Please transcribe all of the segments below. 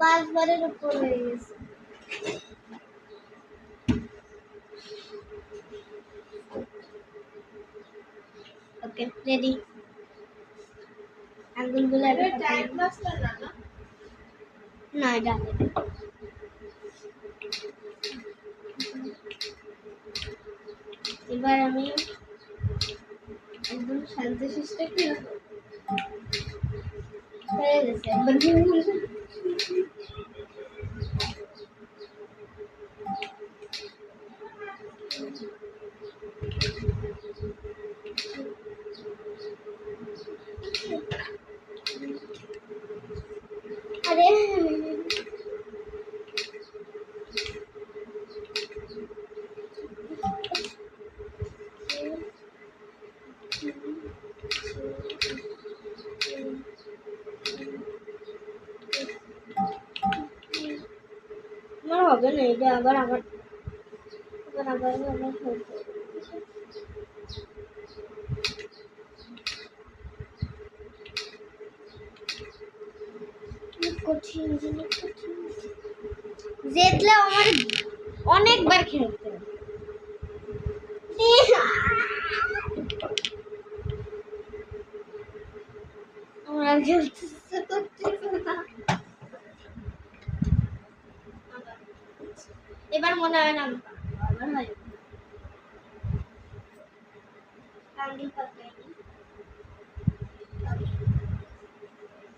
5 বারের উপর হয়ে গেছে। Okay ready. আঙ্গুলগুলো টাইম মাস্টার না না এটা এবার আমি একদম শান্তশিষ্ট কি হয়ে গেছে একবার আরে আমার হবে না এটা আবার কঠিন জেতলে আমার অনেকবার খেলতে আমার খেলতে এবার মনে হয় না আবার হয়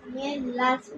আমি লাস্ট